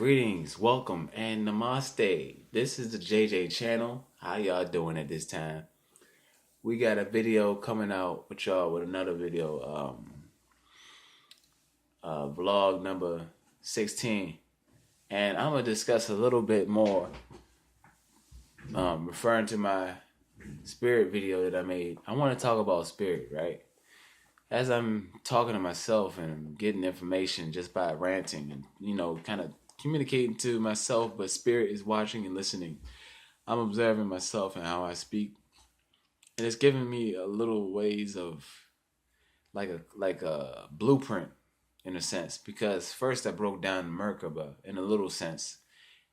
Greetings, welcome, and namaste. This is the JJ channel. How y'all doing at this time? We got a video coming out with y'all with another video, vlog number 16. And I'm going to discuss a little bit more, referring to my spirit video that I made. I want to talk about spirit, right? As I'm talking to myself and getting information just by ranting and, kind of communicating to myself, but spirit is watching and listening. I'm observing myself and how I speak. And it's giving me a little ways of like a blueprint in a sense. Because first I broke down Merkaba in a little sense.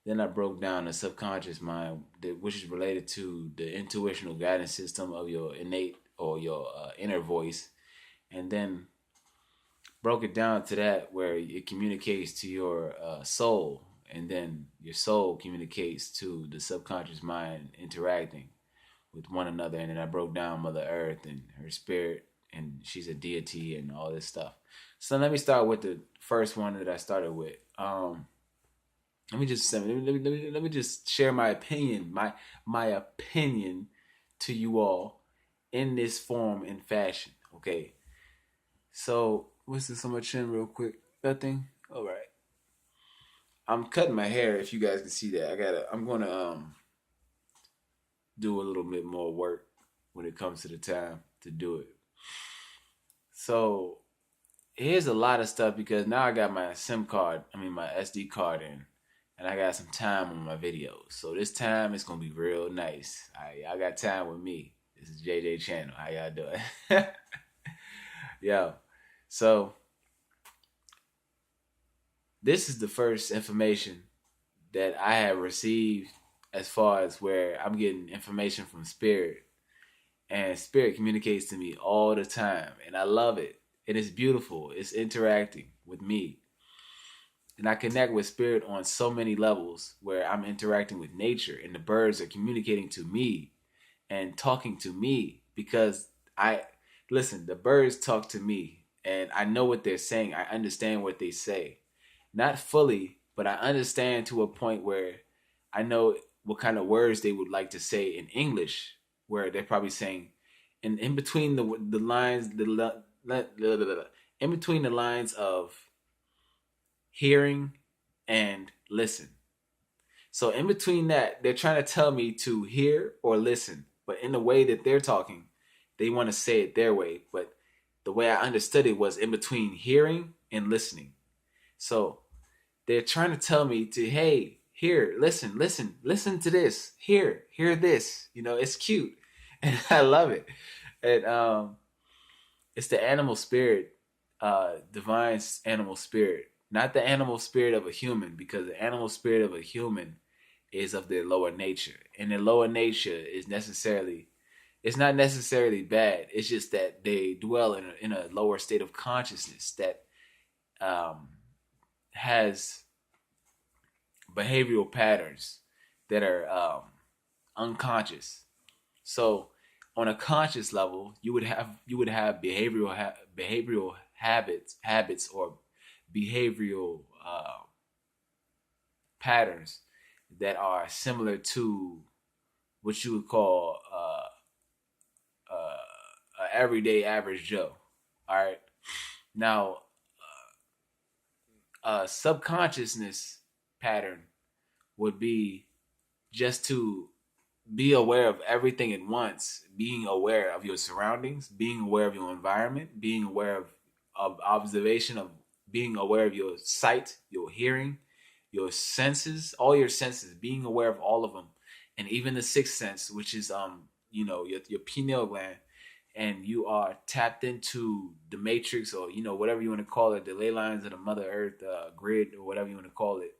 Then I broke down the subconscious mind, which is related to the intuitional guidance system of your innate or your inner voice. And then broke it down to that where it communicates to your soul, and then your soul communicates to the subconscious mind, interacting with one another. And then I broke down Mother Earth and her spirit, and she's a deity and all this stuff. So let me start with the first one that I started with. Let me just share my opinion, my opinion to you all in this form and fashion. Okay. So what's this on my chin real quick? Nothing? All right. I'm cutting my hair if you guys can see that. I'm gonna do a little bit more work when it comes to the time to do it. So here's a lot of stuff because now I got my my SD card in, and I got some time on my videos. So this time it's gonna be real nice. I got time with me. This is JJ Channel. How y'all doing? Yo. So this is the first information that I have received as far as where I'm getting information from spirit, and spirit communicates to me all the time, and I love it. It is beautiful. It's interacting with me, and I connect with spirit on so many levels where I'm interacting with nature, and the birds are communicating to me and talking to me because the birds talk to me. And I know what they're saying. I understand what they say. Not fully, but I understand to a point where I know what kind of words they would like to say in English, where they're probably saying, in between the lines, in between the lines of hearing and listen. So in between that, they're trying to tell me to hear or listen, but in the way that they're talking, they want to say it their way, but the way I understood it was in between hearing and listening. So they're trying to tell me to, hey, here, listen to this, hear this. It's cute, and I love it. And it's the animal spirit, divine animal spirit, not the animal spirit of a human, because the animal spirit of a human is of their lower nature, and their lower nature is it's not necessarily bad. It's just that they dwell in a lower state of consciousness that has behavioral patterns that are unconscious. So on a conscious level, you would have behavioral habits or behavioral patterns that are similar to what you would call everyday average Joe. All right. Now, a subconsciousness pattern would be just to be aware of everything at once, being aware of your surroundings, being aware of your environment, being aware of observation, of being aware of your sight, your hearing, your senses, all your senses, being aware of all of them, and even the sixth sense, which is your pineal gland. And you are tapped into the matrix, or whatever you want to call it, the ley lines of the Mother Earth grid, or whatever you want to call it,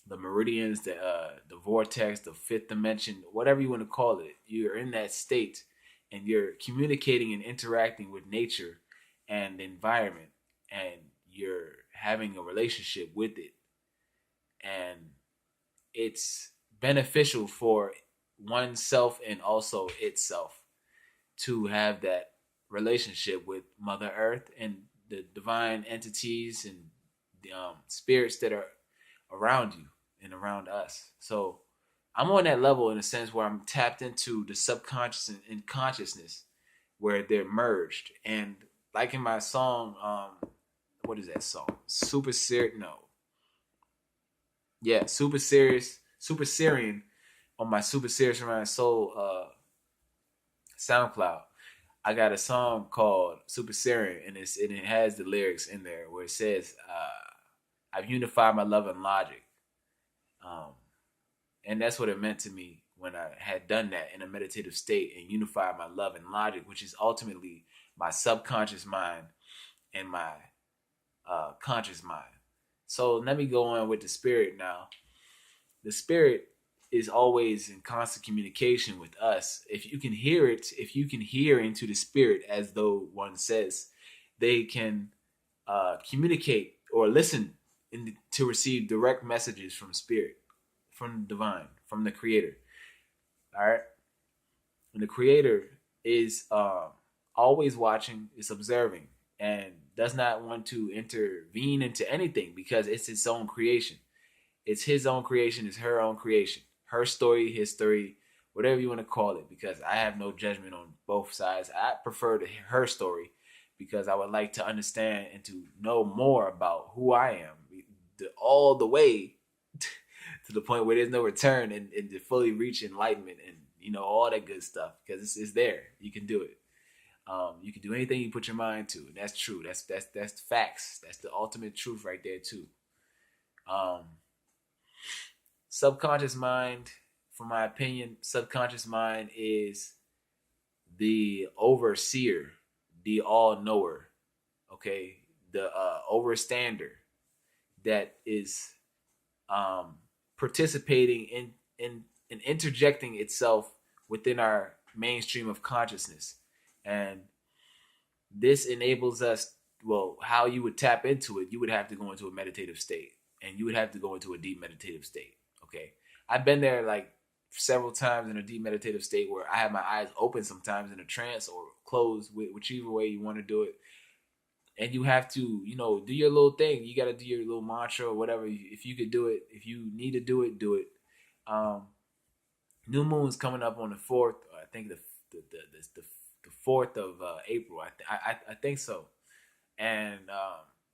the meridians, the vortex, the fifth dimension, whatever you want to call it. You're in that state, and you're communicating and interacting with nature and the environment, and you're having a relationship with it, and it's beneficial for oneself and also itself to have that relationship with Mother Earth and the divine entities and the spirits that are around you and around us. So I'm on that level in a sense where I'm tapped into the subconscious and consciousness where they're merged. And like in my song, what is that song? Super serious. No, yeah, Super Syrian on my Super Serious Around Soul SoundCloud. I got a song called Super Syrian, and it has the lyrics in there where it says, "I've unified my love and logic," um, and that's what it meant to me when I had done that in a meditative state and unified my love and logic, which is ultimately my subconscious mind and my conscious mind. So let me go on with the spirit now. The spirit is always in constant communication with us. If you can hear it, if you can hear into the spirit, as though one says, they can communicate or listen to receive direct messages from spirit, from the divine, from the creator. All right. And the creator is always watching, is observing, and does not want to intervene into anything because it's its own creation. It's his own creation, it's her own creation. Her story, his story, whatever you want to call it, because I have no judgment on both sides. I prefer her story because I would like to understand and to know more about who I am, all the way to the point where there's no return and to fully reach enlightenment and all that good stuff because it's there. You can do it. You can do anything you put your mind to, and that's true. That's facts. That's the ultimate truth right there too. Um, Subconscious mind, for my opinion, subconscious mind is the overseer, the all knower, okay, the overstander that is participating in interjecting itself within our mainstream of consciousness. And this enables us, well, how you would tap into it, you would have to go into a meditative state, and you would have to go into a deep meditative state. Okay. I've been there like several times in a deep meditative state where I have my eyes open sometimes in a trance or closed, whichever way you want to do it. And you have to, do your little thing. You got to do your little mantra or whatever. If you could do it, if you need to do it, do it. New moon's coming up on the 4th. I think the 4th of April. I think so. And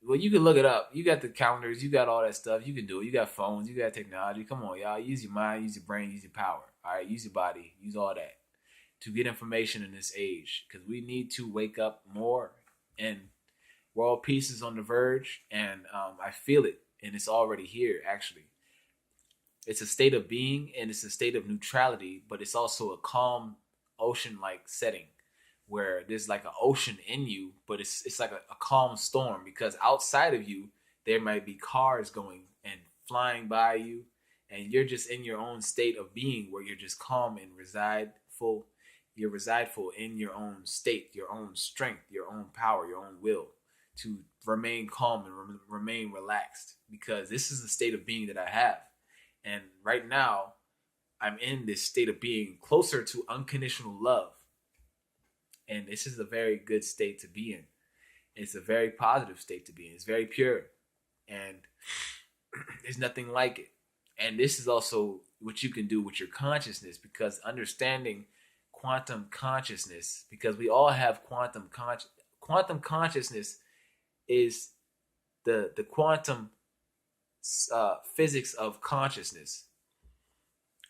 well, you can look it up. You got the calendars. You got all that stuff. You can do it. You got phones. You got technology. Come on, y'all. Use your mind. Use your brain. Use your power. All right. Use your body. Use all that to get information in this age, because we need to wake up more. And world peace is on the verge, and I feel it, and it's already here. Actually, it's a state of being, and it's a state of neutrality, but it's also a calm ocean-like setting where there's like an ocean in you, but it's like a calm storm, because outside of you there might be cars going and flying by you, and you're just in your own state of being where you're just calm and resideful. You're resideful in your own state, your own strength, your own power, your own will to remain calm and remain relaxed, because this is the state of being that I have. And right now I'm in this state of being closer to unconditional love. And this is a very good state to be in. It's a very positive state to be in. It's very pure. And there's nothing like it. And this is also what you can do with your consciousness, because understanding quantum consciousness, because we all have quantum consciousness is the quantum physics of consciousness.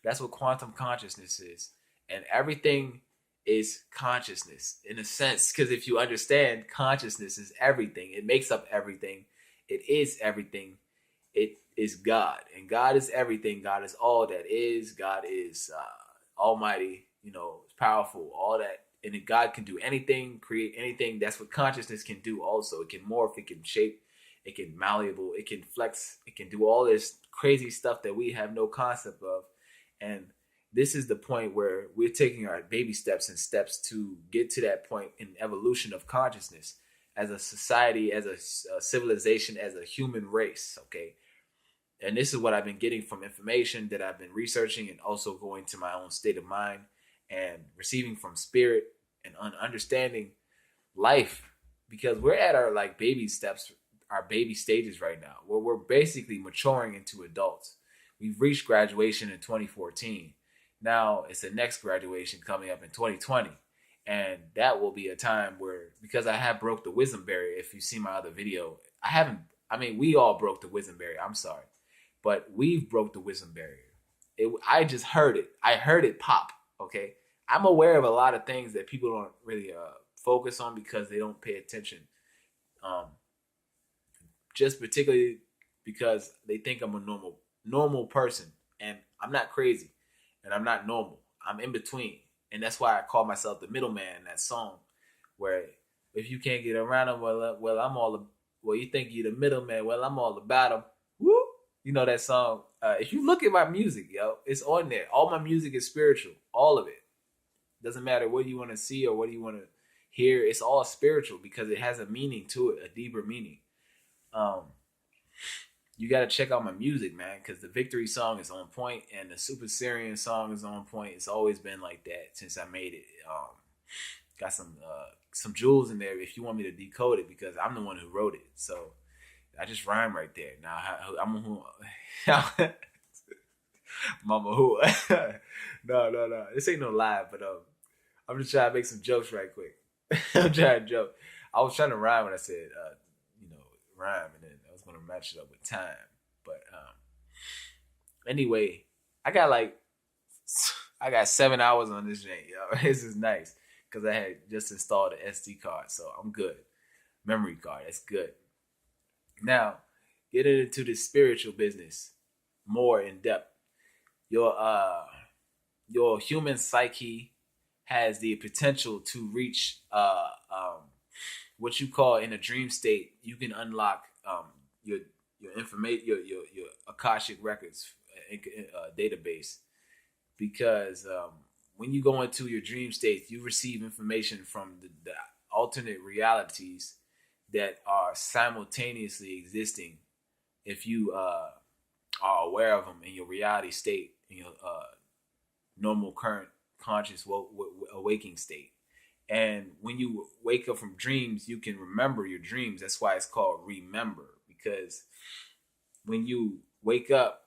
That's what quantum consciousness is. And everything is consciousness in a sense, because if you understand, consciousness is everything. It makes up everything. It is everything. It is God, and God is everything. God is all that is. God is almighty, powerful, all that. And if God can do anything, create anything, that's what consciousness can do also. It can morph, it can shape, it can malleable, it can flex, it can do all this crazy stuff that we have no concept of. And this is the point where we're taking our baby steps and steps to get to that point in evolution of consciousness as a society, as a civilization, as a human race, okay? And this is what I've been getting from information that I've been researching, and also going to my own state of mind and receiving from spirit and understanding life, because we're at our like baby steps our baby stages right now, where we're basically maturing into adults. We've reached graduation in 2014. Now it's the next graduation coming up in 2020. And that will be a time where, because I have broke the wisdom barrier, if you see my other video, I haven't, I mean, we all broke the wisdom barrier. I'm sorry. But we've broke the wisdom barrier. I just heard it. I heard it pop. Okay. I'm aware of a lot of things that people don't really focus on because they don't pay attention. Um, just particularly because they think I'm a normal person, and I'm not crazy, and I'm not normal. I'm in between, and that's why I call myself the middleman in that song, where if you can't get around them, well, I'm all well. You think you're the middleman? Well, I'm all about them. Woo! You know that song. If you look at my music, yo, it's on there. All my music is spiritual, all of it. Doesn't matter what you want to see or what you want to hear. It's all spiritual because it has a meaning to it, a deeper meaning. Um, you got to check out my music, man, because the Victory song is on point and the Super Syrian song is on point. It's always been like that since I made it. Got some jewels in there if you want me to decode it, because I'm the one who wrote it. So I just rhyme right there. Now I'm who, Mama who? No. This ain't no lie, but I'm just trying to make some jokes right quick. I'm trying to joke. I was trying to rhyme when I said, rhyme, and then I was gonna match it up with time. But anyway, I got 7 hours on this thing, yo. This is nice because I had just installed an SD card, so I'm good. Memory card, that's good. Now, getting into the spiritual business more in depth. Your human psyche has the potential to reach what you call in a dream state. You can unlock your information, your Akashic records database, because when you go into your dream states, you receive information from the alternate realities that are simultaneously existing if you are aware of them in your reality state, in your normal current conscious awaking state. And when you wake up from dreams, you can remember your dreams. That's why it's called remember, because when you wake up,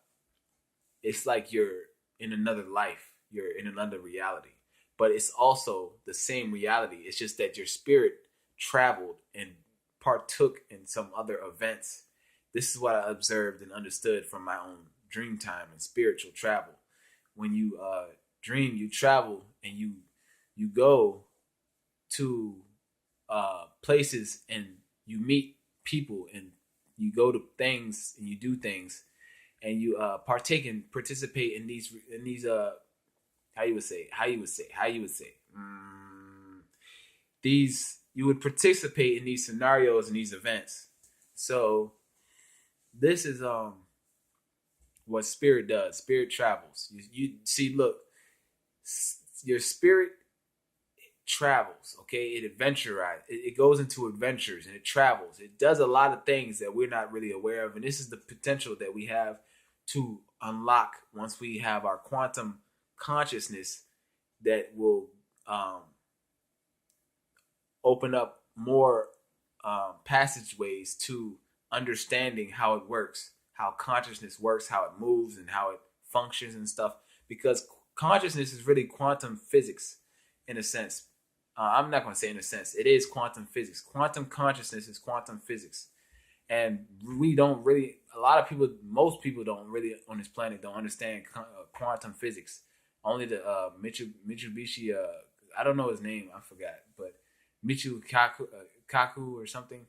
it's like you're in another life, you're in another reality. But it's also the same reality. It's just that your spirit traveled and partook in some other events. This is what I observed and understood from my own dream time and spiritual travel. When you dream, you travel, and you go to places, and you meet people, and you go to things, and you do things, and you participate in these how you would say these, you would participate in these scenarios and these events. So this is what spirit does. Spirit travels. You see, look, your spirit travels, okay? It adventurizes. It goes into adventures, and it travels. It does a lot of things that we're not really aware of, and this is the potential that we have to unlock once we have our quantum consciousness that will open up more passageways to understanding how it works, how consciousness works, how it moves, and how it functions and stuff. Because consciousness is really quantum physics in a sense. I'm not going to say in a sense. It is quantum physics. Quantum consciousness is quantum physics. And we don't really, most people don't really on this planet don't understand quantum physics. Only the Mitsubishi, I don't know his name, I forgot, but Michio Kaku or something.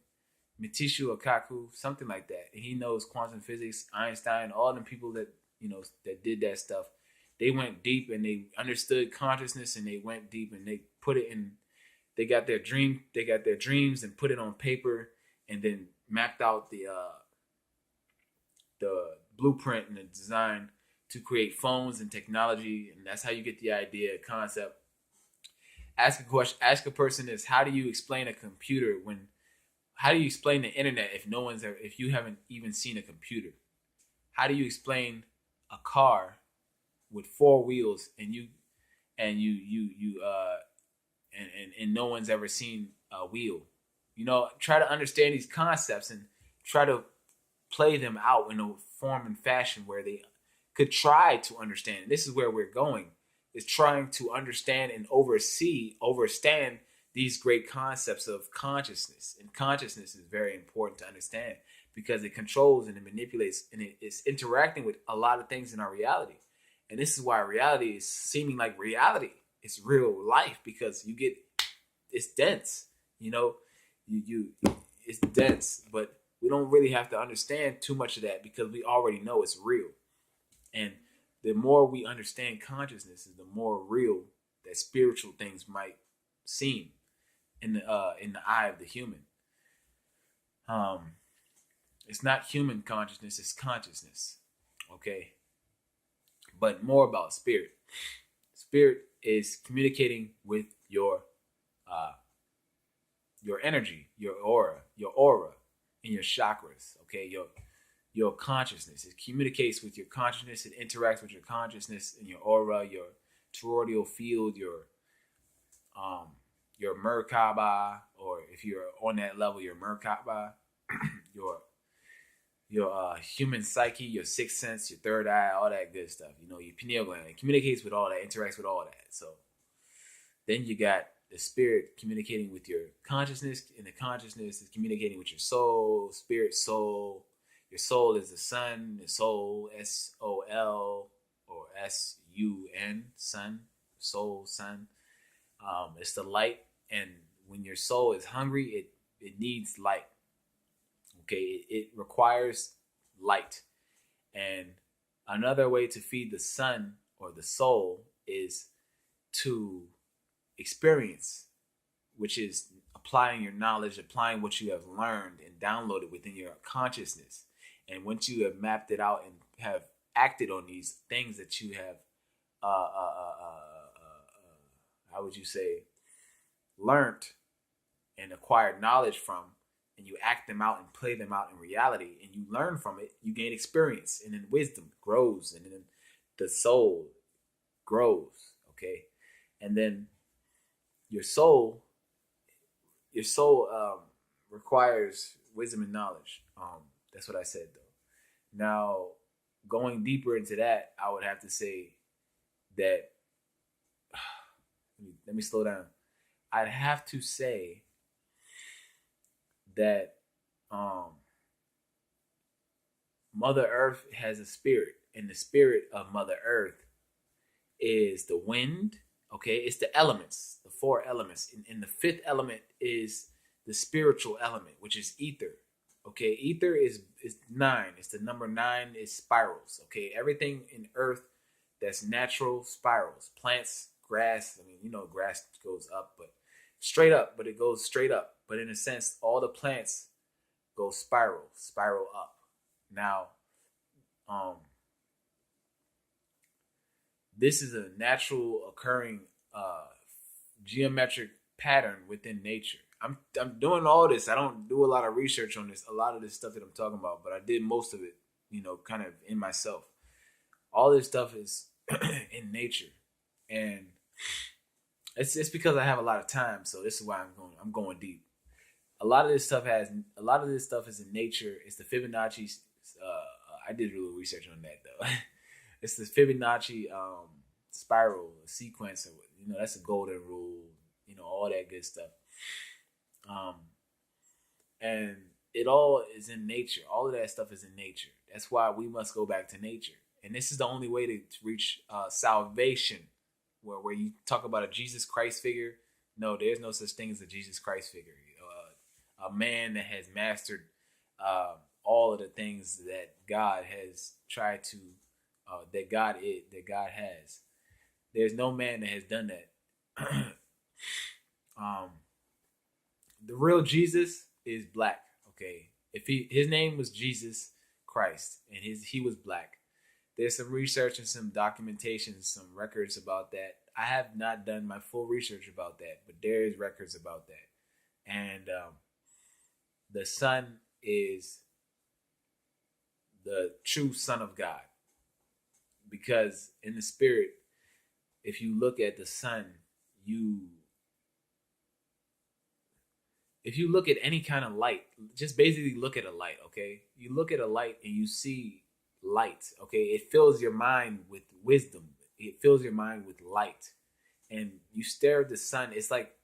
Mitishu Kaku, something like that. He knows quantum physics, Einstein, all the people that, that did that stuff. They went deep and they understood consciousness, and they went deep and they put it in, they got their dreams and put it on paper, and then mapped out the blueprint and the design to create phones and technology. And that's how you get the idea, concept. Ask a person is, how do you explain a computer how do you explain the internet if you haven't even seen a computer? How do you explain a car with four wheels and no one's ever seen a wheel? Try to understand these concepts and try to play them out in a form and fashion where they could try to understand. This is where we're going, is trying to understand and overstand these great concepts of consciousness. And consciousness is very important to understand because it controls and it manipulates and it's interacting with a lot of things in our reality. And this is why reality is seeming like reality. It's real life because it's dense. You it's dense, but we don't really have to understand too much of that because we already know it's real. And the more we understand consciousness, is the more real that spiritual things might seem in the eye of the human. It's not human consciousness; it's consciousness. Okay, but more about spirit. Spirit is communicating with your energy, your aura, and your chakras. Okay, your consciousness. It communicates with your consciousness. It interacts with your consciousness and your aura, your toroidal field, your Merkaba, or if you're on that level, your Merkaba, your human psyche, your sixth sense, your third eye, all that good stuff. Your pineal gland. It communicates with all that, interacts with all that. So then you got the spirit communicating with your consciousness, and the consciousness is communicating with your soul, spirit, soul. Your soul is the sun, the soul, SOL, or SUN, sun, soul, sun. It's the light, and when your soul is hungry, it needs light. Okay, it requires light. And another way to feed the sun or the soul is to experience, which is applying your knowledge, applying what you have learned and downloaded within your consciousness. And once you have mapped it out and have acted on these things that you have, how would you say, learned and acquired knowledge from, and you act them out and play them out in reality, and you learn from it, you gain experience, and then wisdom grows, and then the soul grows. Okay, and then your soul requires wisdom and knowledge. That's what I said, though. Now, going deeper into that, I would have to say that let me slow down. I'd have to say that Mother Earth has a spirit, and the spirit of Mother Earth is the wind. Okay, it's the elements, the four elements, and the fifth element is the spiritual element, which is ether. Okay, ether is 9. It's the number 9 is spirals. Okay, everything in Earth that's natural spirals. Plants, grass. I mean, grass goes up, but straight up, but it goes straight up. But in a sense, all the plants go spiral up. Now, this is a natural occurring geometric pattern within nature. I'm doing all this. I don't do a lot of research on this. A lot of this stuff that I'm talking about, but I did most of it, kind of in myself. All this stuff is in nature, and it's because I have a lot of time. So this is why I'm going deep. A lot of this stuff is in nature. It's the Fibonacci. I did a little research on that though. It's the Fibonacci spiral sequence. That's a golden rule. All that good stuff. And it all is in nature. All of that stuff is in nature. That's why we must go back to nature. And this is the only way to reach salvation. Where you talk about a Jesus Christ figure. No, there's no such thing as a Jesus Christ figure. A man that has mastered all of the things that God has tried to, that God has. There's no man that has done that. The real Jesus is black. Okay, if his name was Jesus Christ and he was black. There's some research and some documentation, some records about that. I have not done my full research about that, but there is records about that. And the Son is the true Son of God, because in the spirit, if you look at the Son, if you look at any kind of light, just basically look at a light, okay? You look at a light and you see light, okay? It fills your mind with wisdom. It fills your mind with light. And you stare at the sun. It's like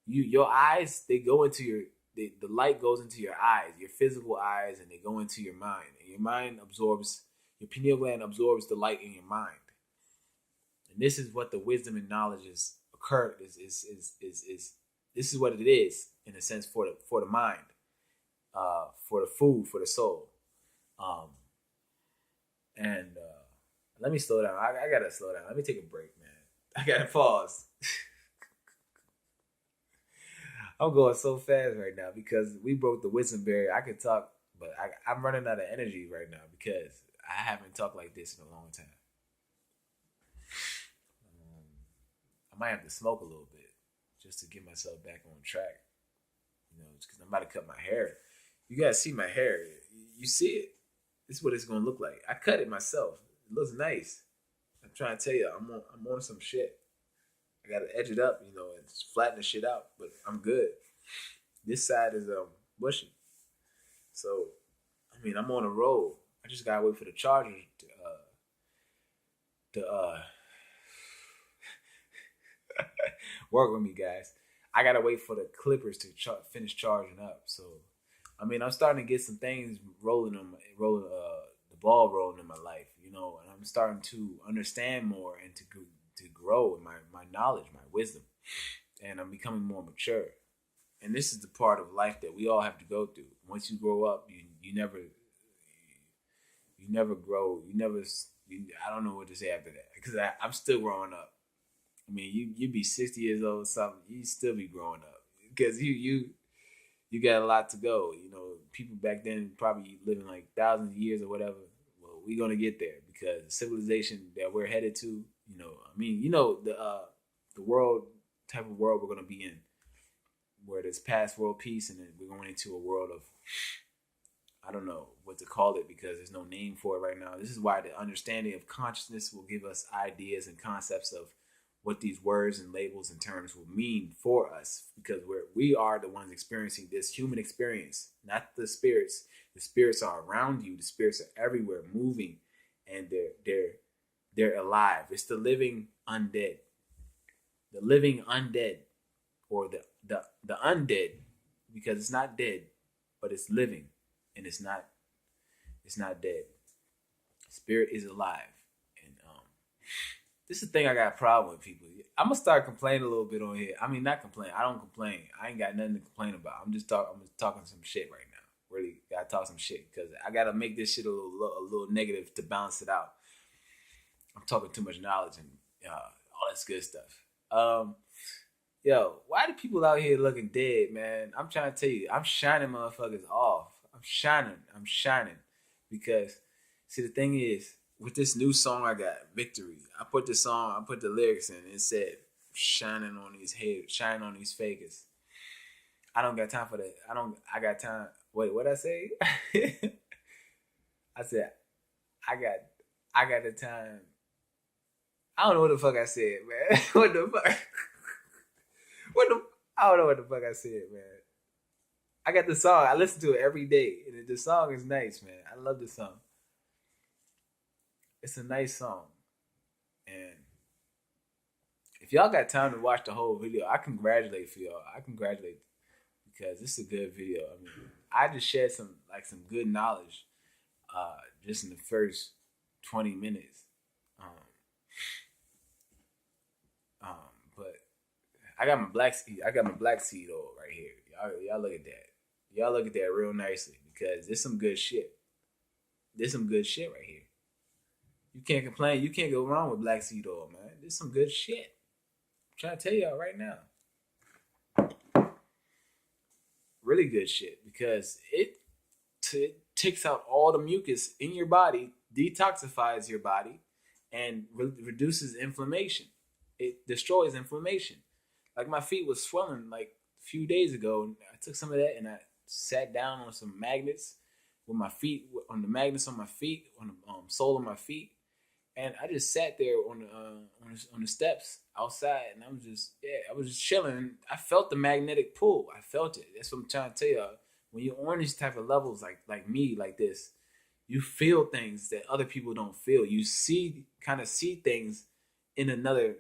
your eyes, they go into the light goes into your eyes, your physical eyes, and they go into your mind. And your mind absorbs, your pineal gland absorbs the light in your mind. And this is what the wisdom and knowledge is occurred is this is what it is in a sense for the mind, for the food, for the soul. Um, and let me slow down. I gotta slow down. Let me take a break, man. I gotta pause. I'm going so fast right now because we broke the wisdom barrier. I could talk, but I'm running out of energy right now because I haven't talked like this in a long time. I might have to smoke a little bit just to get myself back on track. You know, because I'm about to cut my hair. You guys see my hair. You see it? This is what it's going to look like. I cut it myself. It looks nice. I'm trying to tell you, I'm on some shit. I got to edge it up, you know, and flatten the shit out. But I'm good. This side is bushy. So, I mean, I'm on a roll. I just got to wait for the charger to work with me, guys. I gotta wait for the clippers to finish charging up. So, I mean, I'm starting to get some things the ball rolling in my life, you know, and I'm starting to understand more and to grow in my knowledge, my wisdom, and I'm becoming more mature. And this is the part of life that we all have to go through. Once you grow up, you never grow. I don't know what to say after that because I'm still growing up. I mean, you be 60 years old or something, you still be growing up because you got a lot to go. You know, people back then probably living like thousands of years or whatever. Well, we're gonna get there because the civilization that we're headed to. You know, I mean, you know the world type of world we're gonna be in, where there's past world peace, and then we're going into a world of I don't know what to call it because there's no name for it right now. This is why the understanding of consciousness will give us ideas and concepts of what these words and labels and terms will mean for us because we are the ones experiencing this human experience, not the spirits. The spirits are around you. The spirits are everywhere, moving, and they're alive. It's the living undead, or the undead, because it's not dead, but it's living, and it's not dead. Spirit is alive, and this is the thing I got a problem with people. I'm gonna start complaining a little bit on here. I mean, not complain. I don't complain. I ain't got nothing to complain about. I'm just talking some shit right now. Really gotta talk some shit because I gotta make this shit a little negative to balance it out. I'm talking too much knowledge and all this good stuff. Yo, why do people out here looking dead, man? I'm trying to tell you, I'm shining motherfuckers off. I'm shining because see the thing is, with this new song I got, Victory, I put the lyrics in. It said, shining on these fakers. I don't got time for that. I got time. Wait, what I say? I said, I got the time. I don't know what the fuck I said, man. What the fuck? I don't know what the fuck I said, man. I got the song. I listen to it every day. And the song is nice, man. I love the song. It's a nice song. And if y'all got time to watch the whole video, I congratulate for y'all. I congratulate because this is a good video. I mean, I just shared some good knowledge just in the first 20 minutes. But I got my black seed oil right here. Y'all look at that. Y'all look at that real nicely because there's some good shit. There's some good shit right here. You can't complain. You can't go wrong with black seed oil, man. There's some good shit. I'm trying to tell y'all right now. Really good shit because it takes out all the mucus in your body, detoxifies your body, and reduces inflammation. It destroys inflammation. Like my feet was swelling like a few days ago. I took some of that and I sat down on some magnets with my feet, on the magnets on my feet, on the sole of my feet. And I just sat there on the steps outside, and I was just chilling. I felt the magnetic pull. I felt it. That's what I'm trying to tell y'all. When you're on these type of levels, like me, like this, you feel things that other people don't feel. You kind of see things in another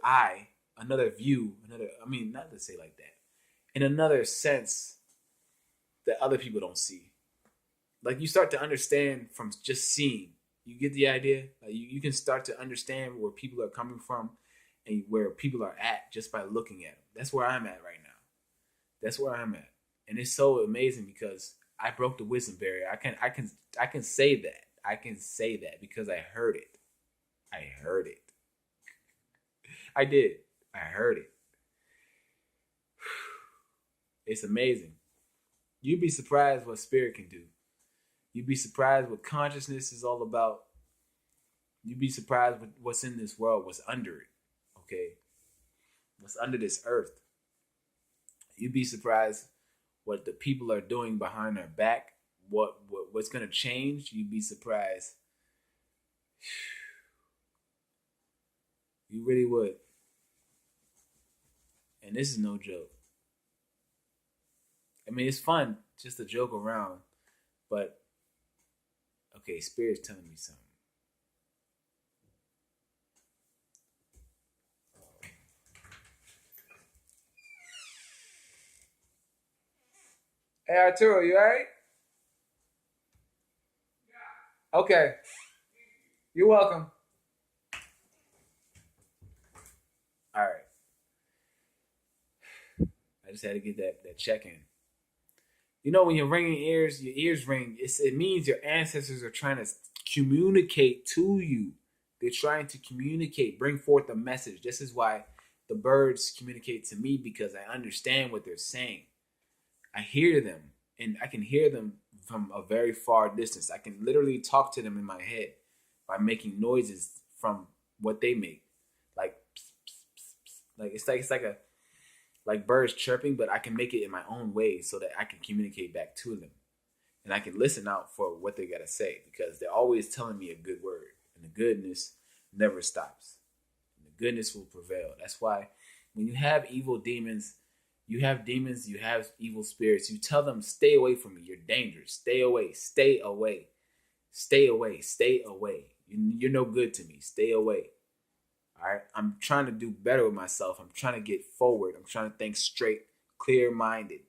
eye, another view, another. I mean, not to say like that. In another sense that other people don't see. Like you start to understand from just seeing. You get the idea? Like you can start to understand where people are coming from and where people are at just by looking at them. That's where I'm at right now. That's where I'm at. And it's so amazing because I broke the wisdom barrier. I can say that. I can say that because I heard it. I heard it. I did. I heard it. It's amazing. You'd be surprised what spirit can do. You'd be surprised what consciousness is all about. You'd be surprised with what's in this world, what's under it. Okay? What's under this earth. You'd be surprised what the people are doing behind their back, what's gonna change. You'd be surprised. You really would. And this is no joke. I mean, it's fun just to joke around, but okay, Spirit's telling me something. Hey Arturo, you alright? Okay. You're welcome. Alright. I just had to get that check in. You know, when you're ringing ears, your ears ring. It means your ancestors are trying to communicate to you. They're trying to communicate, bring forth a message. This is why the birds communicate to me because I understand what they're saying. I hear them, and I can hear them from a very far distance. I can literally talk to them in my head by making noises from what they make, like like birds chirping, but I can make it in my own way so that I can communicate back to them. And I can listen out for what they gotta say because they're always telling me a good word. And the goodness never stops. And the goodness will prevail. That's why when you have evil demons, you have evil spirits, you tell them, stay away from me. You're dangerous. Stay away. Stay away. Stay away. Stay away. You're no good to me. Stay away. All right, I'm trying to do better with myself. I'm trying to get forward. I'm trying to think straight, clear-minded.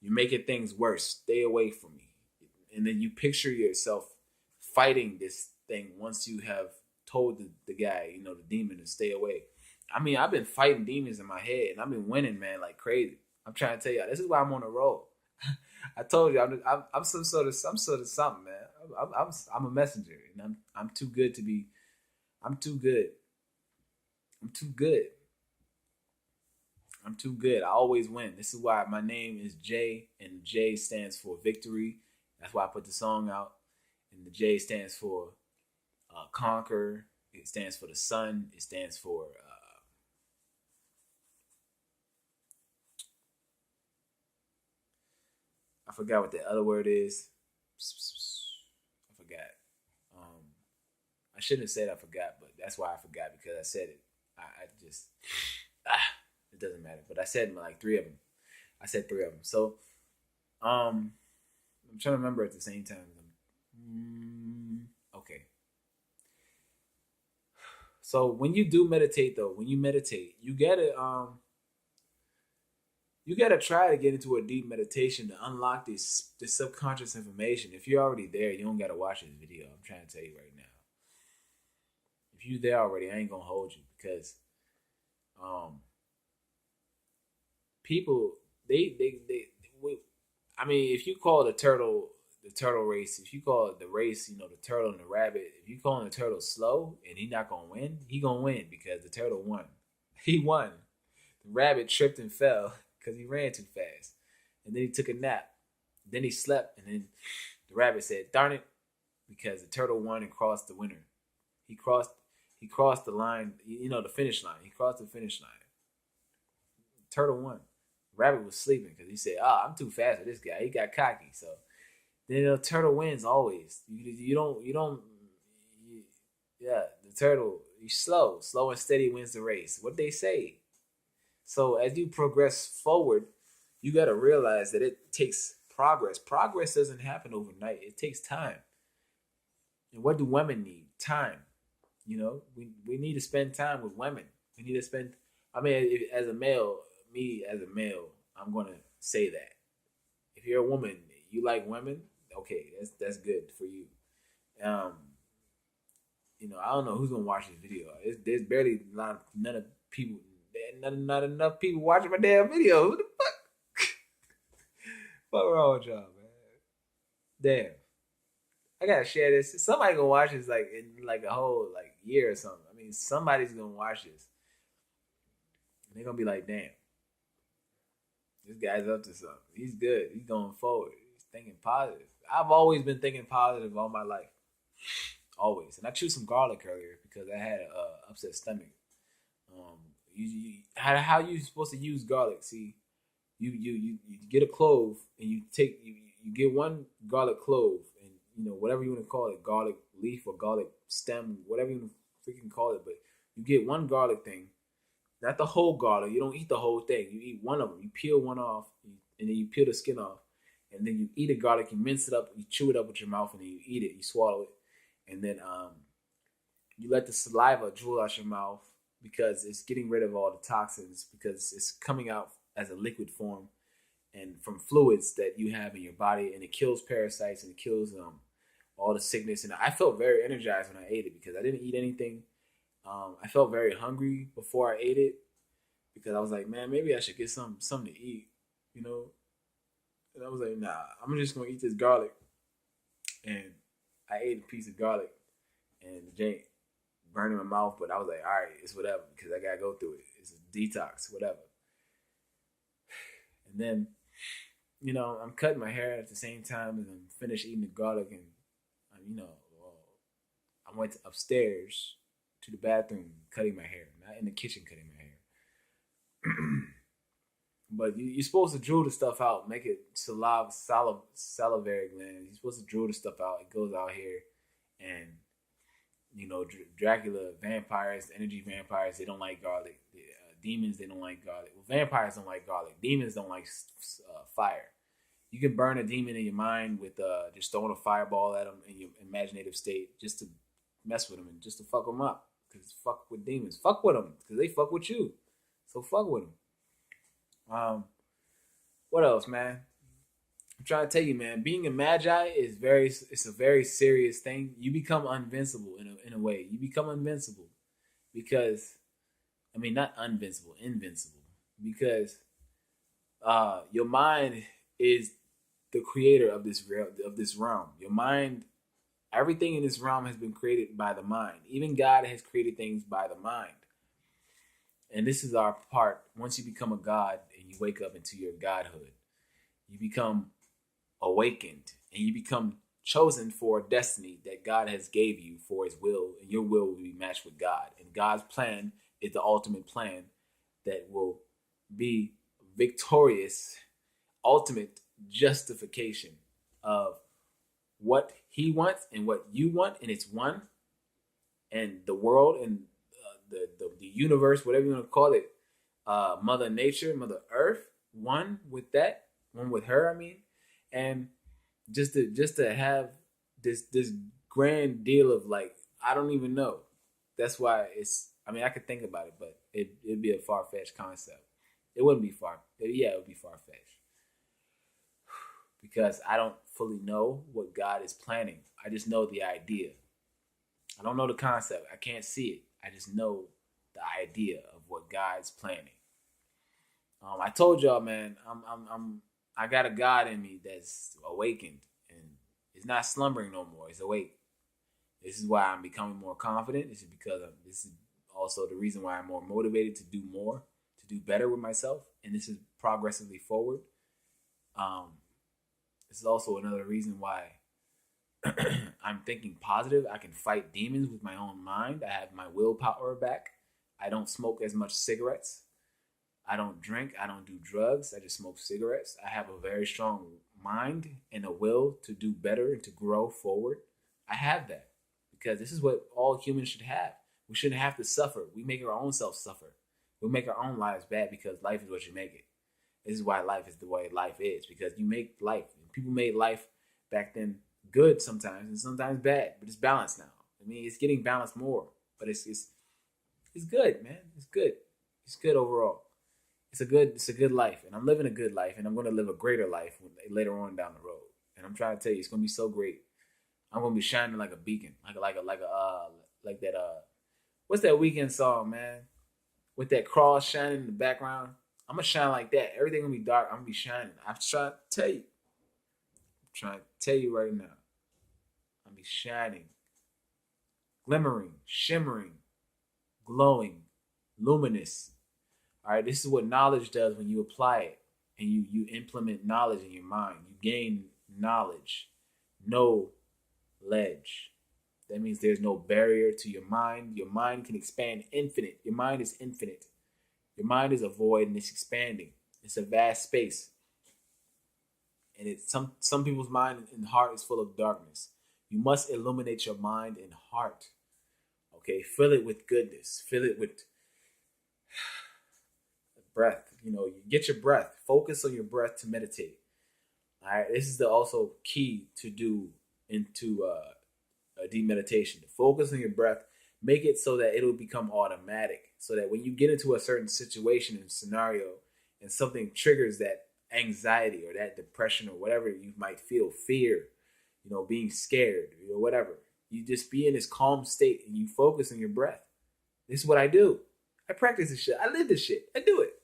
You're making things worse. Stay away from me. And then you picture yourself fighting this thing once you have told the guy, the demon, to stay away. I mean, I've been fighting demons in my head, and I've been winning, man, like crazy. I'm trying to tell y'all, this is why I'm on a roll. I told you, I'm some sort of something, man. I'm a messenger, and I'm too good to be. I'm too good. I'm too good. I'm too good. I always win. This is why my name is J, and J stands for victory. That's why I put the song out. And the J stands for conquer. It stands for the sun. It stands for I forgot what the other word is. I forgot. I shouldn't have said I forgot, but that's why I forgot because I said it. I just it doesn't matter. But I said like three of them. I said three of them. So I'm trying to remember at the same time. Okay. So when you do meditate, though, when you meditate, you gotta try to get into a deep meditation to unlock this subconscious information. If you're already there, you don't gotta watch this video. I'm trying to tell you right now. If you're there already, I ain't gonna hold you because people I mean, if you call the turtle race, if you call it the race, the turtle and the rabbit, if you call the turtle slow and he not gonna win, he gonna win because the turtle won. He won. The rabbit tripped and fell because he ran too fast. And then he took a nap. Then he slept, and then the rabbit said, darn it, because the turtle won and crossed the winner. He crossed the line, the finish line. He crossed the finish line. The turtle won. The rabbit was sleeping because he said, I'm too fast for this guy. He got cocky. So then the turtle wins always. You don't Yeah, the turtle. You slow and steady wins the race. What they say. So as you progress forward, you got to realize that it takes progress. Progress doesn't happen overnight. It takes time. And what do women need? Time. We need to spend time with women. We need to spend. I mean, as a male, me as a male, I'm gonna say that if you're a woman, you like women. Okay, that's good for you. Um, I don't know who's gonna watch this video. There's barely none of people. Not enough people watching my damn video. Who the fuck? Fuck wrong with y'all, man? Damn. I gotta share this. Somebody gonna watch this like in like a whole like year or something. I mean, somebody's gonna watch this. And they're gonna be like, damn, this guy's up to something. He's good. He's going forward. He's thinking positive. I've always been thinking positive all my life. Always. And I chewed some garlic earlier because I had a upset stomach. How you supposed to use garlic? See, you get a clove and you get one garlic clove and whatever you want to call it, garlic leaf or garlic stem, whatever you want to freaking call it. But you get one garlic thing, not the whole garlic. You don't eat the whole thing. You eat one of them. You peel one off and then you peel the skin off, and then you eat a garlic. You mince it up. You chew it up with your mouth and then you eat it. You swallow it, and then you let the saliva drool out your mouth because it's getting rid of all the toxins because it's coming out as a liquid form and from fluids that you have in your body, and it kills parasites and it kills all the sickness. And I felt very energized when I ate it because I didn't eat anything. I felt very hungry before I ate it because I was like, man, maybe I should get something to eat, you know. And I was like, nah, I'm just gonna eat this garlic. And I ate a piece of garlic, and the jank burned in my mouth. But I was like, all right, it's whatever because I gotta go through it. It's a detox, whatever. And then, I'm cutting my hair at the same time as I'm finished eating the garlic, and well, I went upstairs to the bathroom cutting my hair, not in the kitchen cutting my hair. But you're supposed to drool the stuff out, make it salivary glands. You're supposed to drool the stuff out. It goes out here, and Dracula, vampires, energy vampires, they don't like garlic. Demons, they don't like garlic. Well, vampires don't like garlic. Demons don't like fire. You can burn a demon in your mind with just throwing a fireball at them in your imaginative state just to mess with them and just to fuck them up. Because fuck with demons. Fuck with them because they fuck with you. So fuck with them. What else, man? I'm trying to tell you, man. Being a magi it's a very serious thing. You become invincible in a way. You become invincible because, I mean, not invincible, invincible, because your mind is the creator of this realm. Your mind, everything in this realm has been created by the mind. Even God has created things by the mind. And this is our part. Once you become a god and you wake up into your godhood, you become awakened and you become chosen for a destiny that God has gave you for his will, and your will be matched with God. And God's plan is the ultimate plan that will be victorious, ultimate justification of what he wants and what you want, and it's one. And the world and the universe, whatever you want to call it, Mother Nature, Mother Earth, one with that, one with her. I mean, and just to have this grand deal of like, I don't even know. That's why it's. I mean, I could think about it, but it'd be a far fetched concept. It wouldn't be far. Yeah, it would be far fetched because I don't fully know what God is planning. I just know the idea. I don't know the concept. I can't see it. I just know the idea of what God's planning. I told y'all, man, I got a God in me that's awakened and it's not slumbering no more. It's awake. This is why I'm becoming more confident. This is also the reason why I'm more motivated to do more, to do better with myself, and this is progressively forward. Um, this is also another reason why I'm thinking positive. I can fight demons with my own mind. I have my willpower back. I don't smoke as much cigarettes. I don't drink. I don't do drugs. I just smoke cigarettes. I have a very strong mind and a will to do better and to grow forward. I have that because this is what all humans should have. We shouldn't have to suffer. We make our own self suffer. We make our own lives bad because life is what you make it. This is why life is the way life is, because you make life. People made life back then good sometimes and sometimes bad, but it's balanced now. I mean, it's getting balanced more, but it's good, man. It's good. It's good overall. It's a good life, and I'm living a good life, and I'm going to live a greater life later on down the road. And I'm trying to tell you, it's going to be so great. I'm going to be shining like a beacon, like that. What's that Weekend song, man? With that cross shining in the background. I'm gonna shine like that. Everything gonna be dark. I'm gonna be shining. I'm trying to tell you. I'm trying to tell you right now. I'm gonna be shining, glimmering, shimmering, glowing, luminous. All right. This is what knowledge does when you apply it and you implement knowledge in your mind. You gain knowledge, no ledge. That means there's no barrier to your mind. Your mind can expand infinite. Your mind is infinite. Your mind is a void and it's expanding. It's a vast space. And it's some people's mind and heart is full of darkness. You must illuminate your mind and heart. Okay, fill it with goodness. Fill it with breath. You get your breath. Focus on your breath to meditate. All right, this is the also key to do into a deep meditation. Focus on your breath. Make it so that it'll become automatic. So that when you get into a certain situation and scenario and something triggers that anxiety or that depression or whatever you might feel, fear, being scared, whatever, you just be in this calm state and you focus on your breath. This is what I do. I practice this shit. I live this shit. I do it.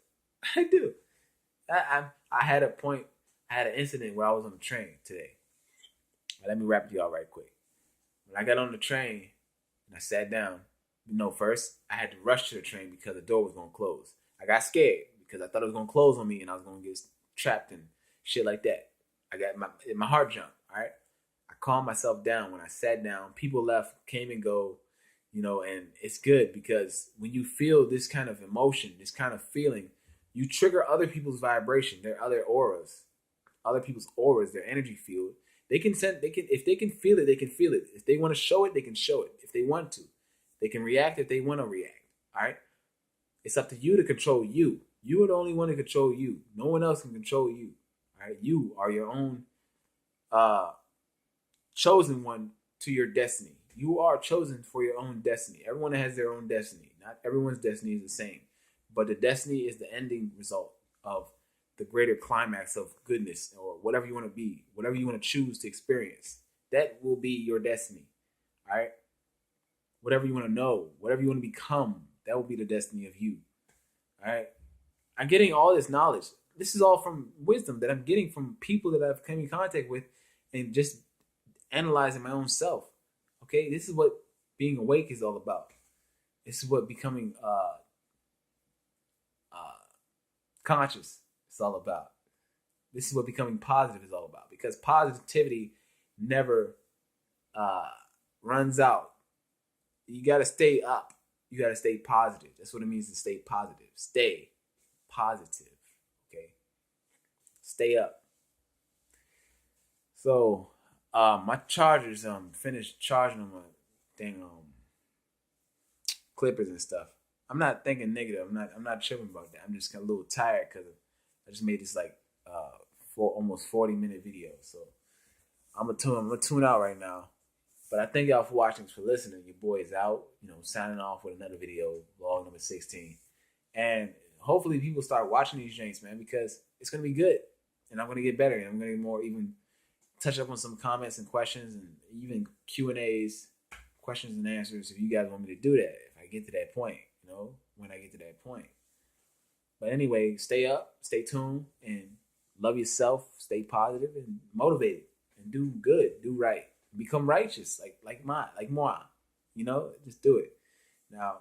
I do. I had an incident where I was on the train today. Let me wrap it y'all right quick. When I got on the train and I sat down, first I had to rush to the train because the door was going to close. I got scared because I thought it was going to close on me and I was going to get trapped and shit like that. I got my heart jumped, all right? I calmed myself down when I sat down. People left, came and go, and it's good because when you feel this kind of emotion, this kind of feeling, you trigger other people's vibration, their other auras, their energy field. If they can feel it, they can feel it. If they want to show it, they can show it. If they want to, they can react if they want to react. All right. It's up to you to control you. You are the only one to control you. No one else can control you. All right. You are your own chosen one to your destiny. You are chosen for your own destiny. Everyone has their own destiny. Not everyone's destiny is the same, but the destiny is the ending result of the greater climax of goodness or whatever you want to be, whatever you want to choose to experience. That will be your destiny. All right. Whatever you want to know, whatever you want to become, that will be the destiny of you. All right. I'm getting all this knowledge. This is all from wisdom that I'm getting from people that I've come in contact with and just analyzing my own self. Okay. This is what being awake is all about. This is what becoming conscious is all about. This is what becoming positive is all about, because positivity never runs out. You got to stay up. You got to stay positive. That's what it means to stay positive. Stay positive. Okay. Stay up. So my chargers finished charging them thing clippers and stuff. I'm not thinking negative. I'm not tripping about that. I'm just a little tired because I just made this for almost 40-minute video. So I'm gonna tune out right now. But I thank y'all for watching, for listening. Your boy is out, signing off with another video, vlog number 16. And hopefully people start watching these drinks, man, because it's gonna be good. And I'm gonna get better. And I'm gonna more even touch up on some comments and questions and even Q&As, questions and answers, if you guys want me to do that, if I get to that point, when I get to that point. But anyway, stay up, stay tuned, and love yourself, stay positive and motivated, and do good, do right. Become righteous, like moi. Just do it. Now,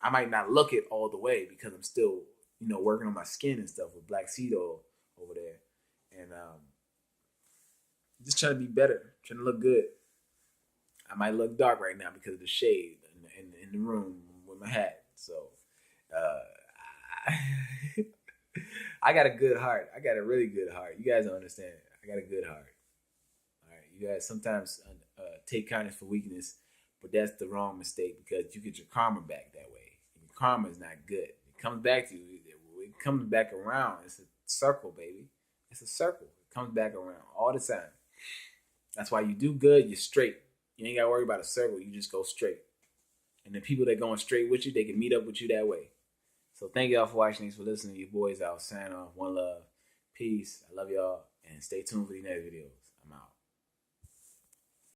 I might not look it all the way because I'm still, working on my skin and stuff with black seed oil over there. And just trying to be better, trying to look good. I might look dark right now because of the shade in the room with my hat. So I got a good heart. I got a really good heart. You guys don't understand. I got a good heart. All right, you guys sometimes take kindness for weakness, But that's the wrong mistake because you get your karma back that way. And your karma is not good. It comes back to you. It comes back around. It's a circle, baby. It's a circle. It comes back around all the time. That's why you do good, you're straight. You ain't got to worry about a circle. You just go straight. And the people that going straight with you, they can meet up with you that way. So thank y'all for watching. Thanks for listening. Your boys out. Sign off. One love. Peace. I love y'all. And stay tuned for the next videos. I'm out.